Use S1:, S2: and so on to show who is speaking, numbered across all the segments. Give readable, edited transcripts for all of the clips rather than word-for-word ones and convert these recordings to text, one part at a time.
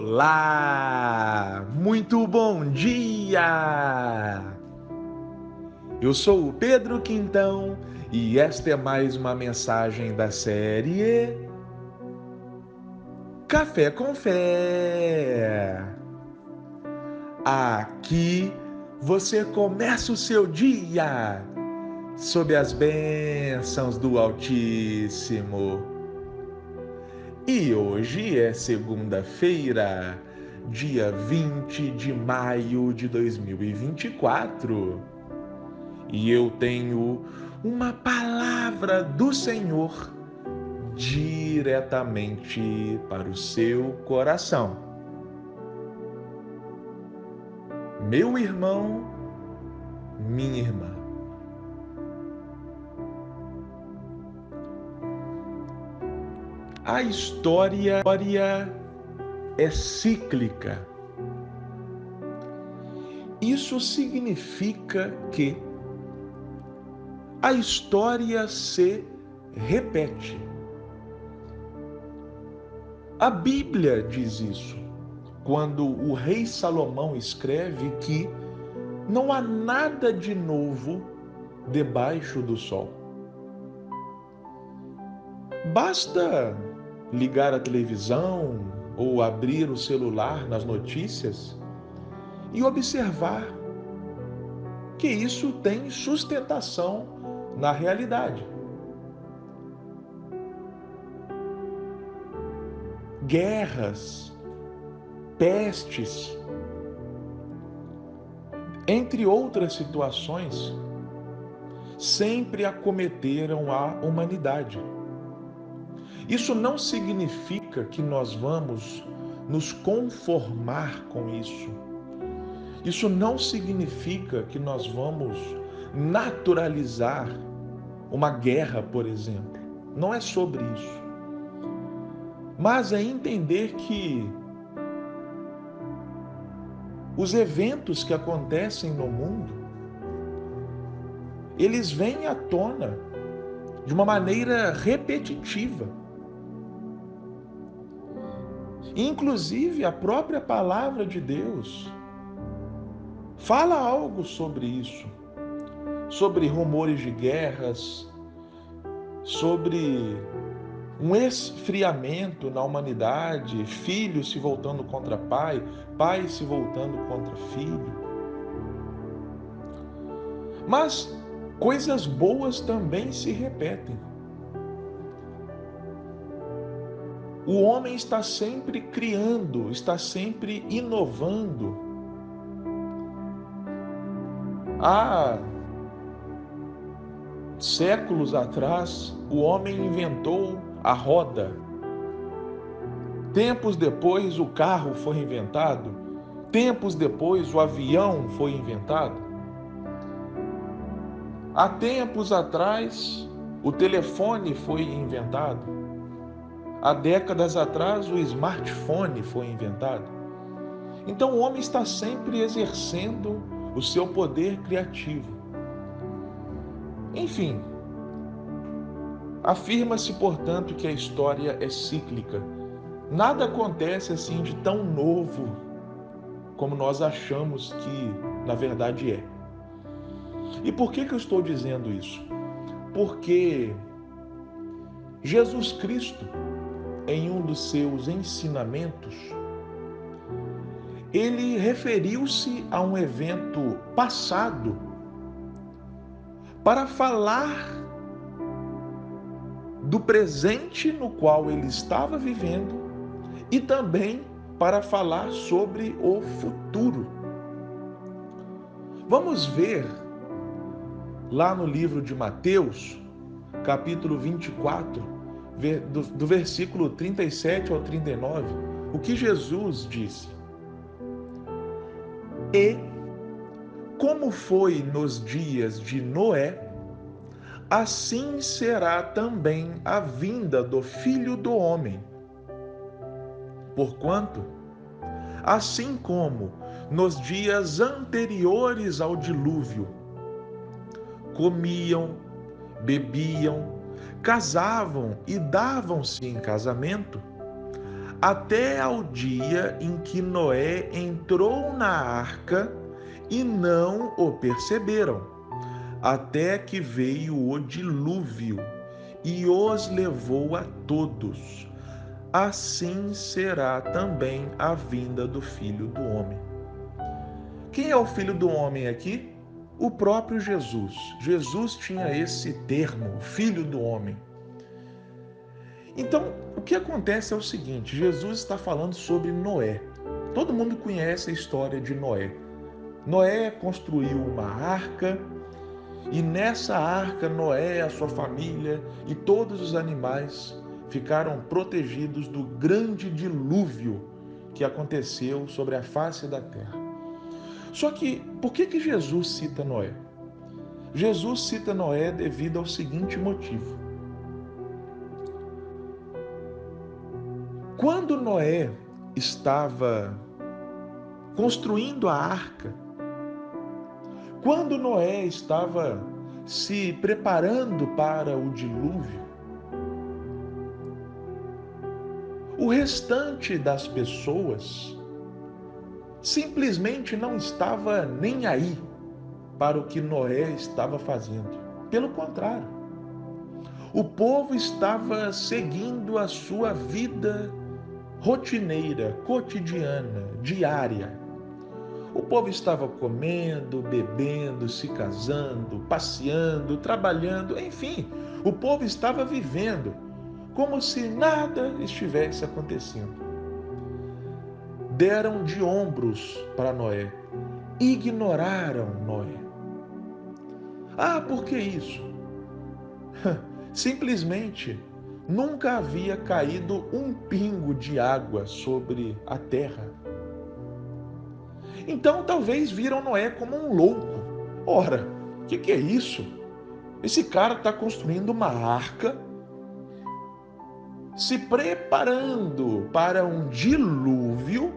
S1: Olá! Muito bom dia! Eu sou o Pedro Quintão e esta é mais uma mensagem da série Café com Fé. Aqui você começa o seu dia sob as bênçãos do Altíssimo. E hoje é segunda-feira, dia 20 de maio de 2024. E eu tenho uma palavra do Senhor diretamente para o seu coração. Meu irmão, minha irmã. A história é cíclica. Isso significa que a história se repete. A Bíblia diz isso, quando o rei Salomão escreve que não há nada de novo debaixo do sol. Basta ligar a televisão ou abrir o celular nas notícias e observar que isso tem sustentação na realidade. Guerras, pestes, entre outras situações, sempre acometeram a humanidade. Isso não significa que nós vamos nos conformar com isso. Isso não significa que nós vamos naturalizar uma guerra, por exemplo. Não é sobre isso. Mas é entender que os eventos que acontecem no mundo, eles vêm à tona de uma maneira repetitiva. Inclusive, a própria palavra de Deus fala algo sobre isso, sobre rumores de guerras, sobre um esfriamento na humanidade, filho se voltando contra pai, pai se voltando contra filho. Mas coisas boas também se repetem. O homem está sempre criando, está sempre inovando. Há séculos atrás, o homem inventou a roda. Tempos depois, o carro foi inventado. Tempos depois, o avião foi inventado. Há tempos atrás, o telefone foi inventado. Há décadas atrás, o smartphone foi inventado. Então, o homem está sempre exercendo o seu poder criativo. Enfim, afirma-se, portanto, que a história é cíclica. Nada acontece assim de tão novo como nós achamos que, na verdade, é. E por que eu estou dizendo isso? Porque Jesus Cristo, em um dos seus ensinamentos, ele referiu-se a um evento passado para falar do presente no qual ele estava vivendo e também para falar sobre o futuro. Vamos ver lá no livro de Mateus, capítulo 24, do versículo 37 ao 39, o que Jesus disse. E como foi nos dias de Noé, assim será também a vinda do Filho do Homem. Porquanto, assim como nos dias anteriores ao dilúvio, comiam, bebiam, casavam e davam-se em casamento, até ao dia em que Noé entrou na arca e não o perceberam, até que veio o dilúvio e os levou a todos. Assim será também a vinda do Filho do Homem. Quem é o Filho do Homem aqui? O próprio Jesus. Jesus tinha esse termo, Filho do Homem. Então, o que acontece é o seguinte: Jesus está falando sobre Noé. Todo mundo conhece a história de Noé. Noé construiu uma arca e nessa arca Noé, a sua família e todos os animais ficaram protegidos do grande dilúvio que aconteceu sobre a face da terra. Só que, por que Jesus cita Noé? Jesus cita Noé devido ao seguinte motivo. Quando Noé estava construindo a arca, quando Noé estava se preparando para o dilúvio, o restante das pessoas simplesmente não estava nem aí para o que Noé estava fazendo. Pelo contrário, o povo estava seguindo a sua vida rotineira, cotidiana, diária. O povo estava comendo, bebendo, se casando, passeando, trabalhando, enfim, o povo estava vivendo como se nada estivesse acontecendo. Deram de ombros para Noé, ignoraram Noé. Ah, por que isso? Simplesmente nunca havia caído um pingo de água sobre a terra. Então talvez viram Noé como um louco. Ora, o que é isso? Esse cara está construindo uma arca, se preparando para um dilúvio,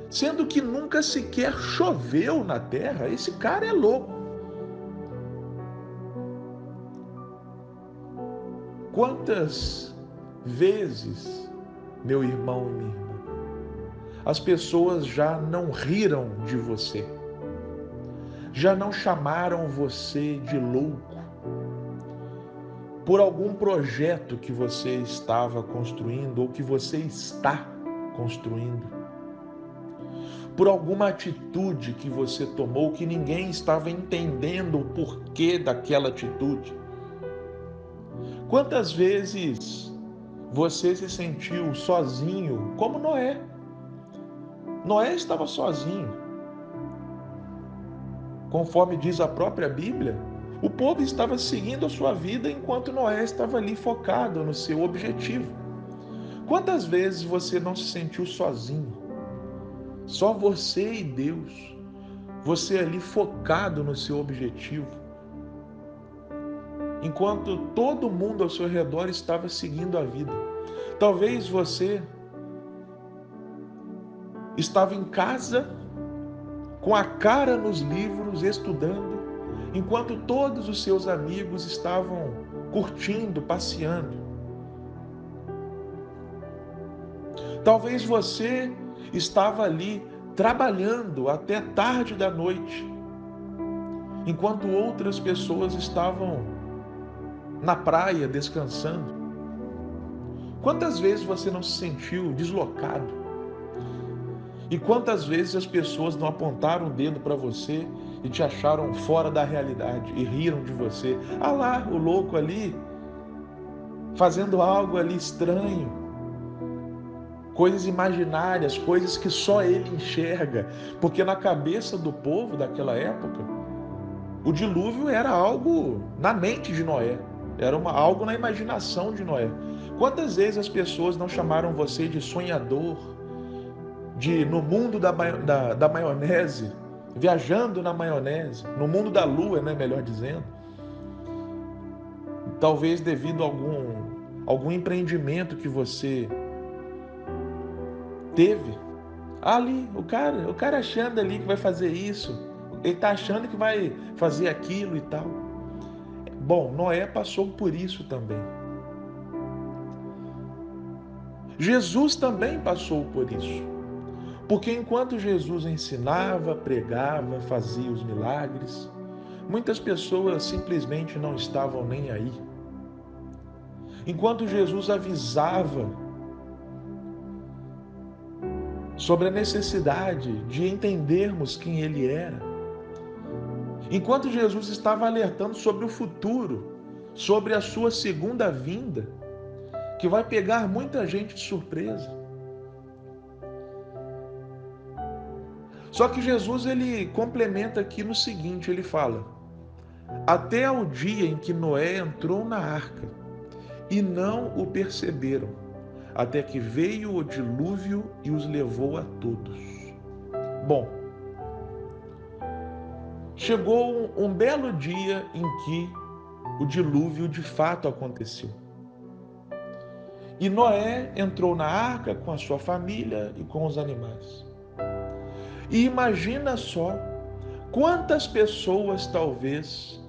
S1: sendo que nunca sequer choveu na terra. Esse cara é louco. Quantas vezes, meu irmão e minha irmã, as pessoas já não riram de você, já não chamaram você de louco por algum projeto que você estava construindo ou que você está construindo, por alguma atitude que você tomou que ninguém estava entendendo o porquê daquela atitude. Quantas vezes você se sentiu sozinho, como Noé? Noé estava sozinho. Conforme diz a própria Bíblia, o povo estava seguindo a sua vida enquanto Noé estava ali focado no seu objetivo. Quantas vezes você não se sentiu sozinho? Só você e Deus. Você ali focado no seu objetivo. Enquanto todo mundo ao seu redor estava seguindo a vida. Talvez você estava em casa, com a cara nos livros, estudando, enquanto todos os seus amigos estavam curtindo, passeando. Talvez você estava ali trabalhando até tarde da noite, enquanto outras pessoas estavam na praia descansando. Quantas vezes você não se sentiu deslocado? E quantas vezes as pessoas não apontaram o dedo para você e te acharam fora da realidade e riram de você? Ah lá, o louco ali, fazendo algo ali estranho, coisas imaginárias, coisas que só ele enxerga, porque na cabeça do povo daquela época, o dilúvio era algo na mente de Noé, era algo na imaginação de Noé. Quantas vezes as pessoas não chamaram você de sonhador, de no mundo da maionese, viajando na maionese, no mundo da lua, né, melhor dizendo. Talvez devido a algum empreendimento que você teve. Ali, o cara achando ali que vai fazer isso, ele está achando que vai fazer aquilo e tal. Bom, Noé passou por isso também. Jesus também passou por isso. Porque enquanto Jesus ensinava, pregava, fazia os milagres, muitas pessoas simplesmente não estavam nem aí. Enquanto Jesus avisava sobre a necessidade de entendermos quem Ele era, enquanto Jesus estava alertando sobre o futuro, sobre a sua segunda vinda, que vai pegar muita gente de surpresa. Só que Jesus, ele complementa aqui no seguinte, ele fala: até ao dia em que Noé entrou na arca, e não o perceberam, até que veio o dilúvio e os levou a todos. Bom, chegou um belo dia em que o dilúvio de fato aconteceu. E Noé entrou na arca com a sua família e com os animais. E imagina só quantas pessoas talvez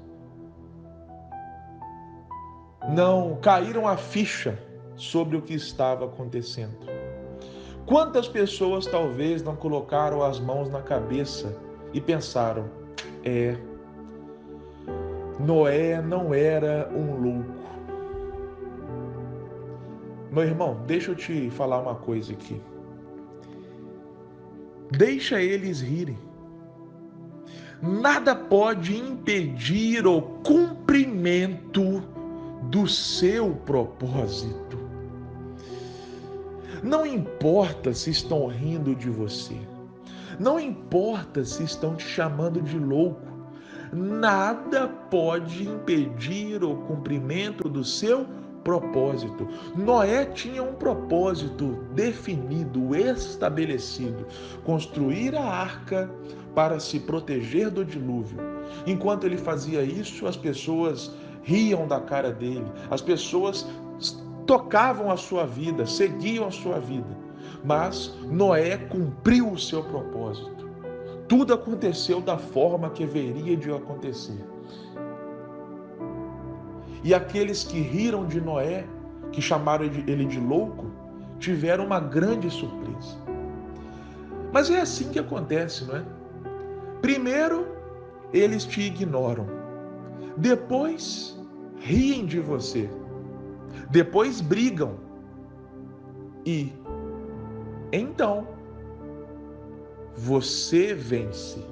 S1: não caíram a ficha sobre o que estava acontecendo. Quantas pessoas talvez não colocaram as mãos na cabeça e pensaram: Noé não era um louco. Meu irmão, deixa eu te falar uma coisa aqui. Deixa eles rirem. Nada pode impedir o cumprimento do seu propósito. Não importa se estão rindo de você. Não importa se estão te chamando de louco. Nada pode impedir o cumprimento do seu propósito. Noé tinha um propósito definido, estabelecido: construir a arca para se proteger do dilúvio. Enquanto ele fazia isso, as pessoas riam da cara dele, as pessoas tocavam a sua vida, seguiam a sua vida. Mas Noé cumpriu o seu propósito. Tudo aconteceu da forma que haveria de acontecer. E aqueles que riram de Noé, que chamaram ele de louco, tiveram uma grande surpresa. Mas é assim que acontece, não é? Primeiro, eles te ignoram. Depois, riem de você. Depois, brigam. E, então, você vence.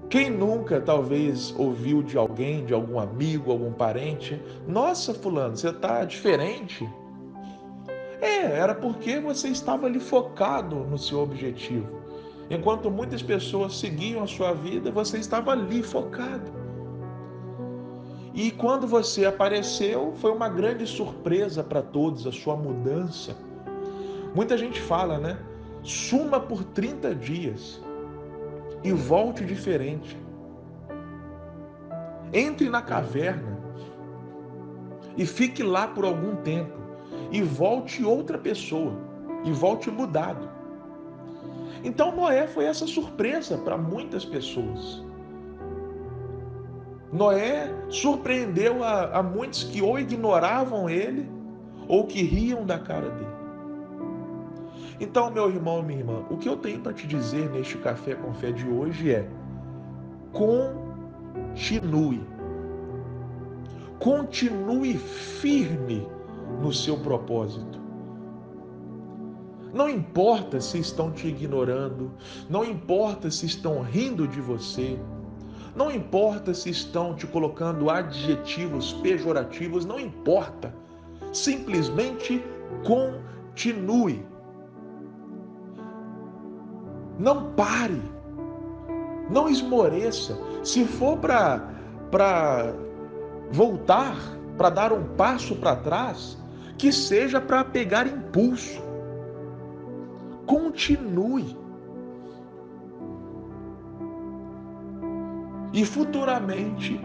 S1: Quem nunca, talvez, ouviu de alguém, de algum amigo, algum parente: nossa, fulano, você está diferente? Era porque você estava ali focado no seu objetivo. Enquanto muitas pessoas seguiam a sua vida, você estava ali focado. E quando você apareceu, foi uma grande surpresa para todos a sua mudança. Muita gente fala, né? Suma por 30 dias e volte diferente. Entre na caverna e fique lá por algum tempo e volte outra pessoa e volte mudado. Então Noé foi essa surpresa para muitas pessoas. Noé surpreendeu a muitos que ou ignoravam ele ou que riam da cara dele. Então, meu irmão e minha irmã, o que eu tenho para te dizer neste Café com Fé de hoje é: continue. Continue firme no seu propósito. Não importa se estão te ignorando, não importa se estão rindo de você, não importa se estão te colocando adjetivos pejorativos, não importa. Simplesmente continue. Não pare. Não esmoreça. Se for para voltar, para dar um passo para trás, que seja para pegar impulso. Continue. E futuramente,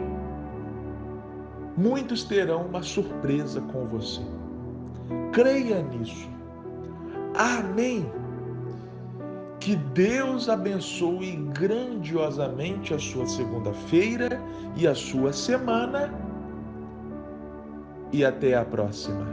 S1: muitos terão uma surpresa com você. Creia nisso. Amém. Que Deus abençoe grandiosamente a sua segunda-feira e a sua semana. E até a próxima.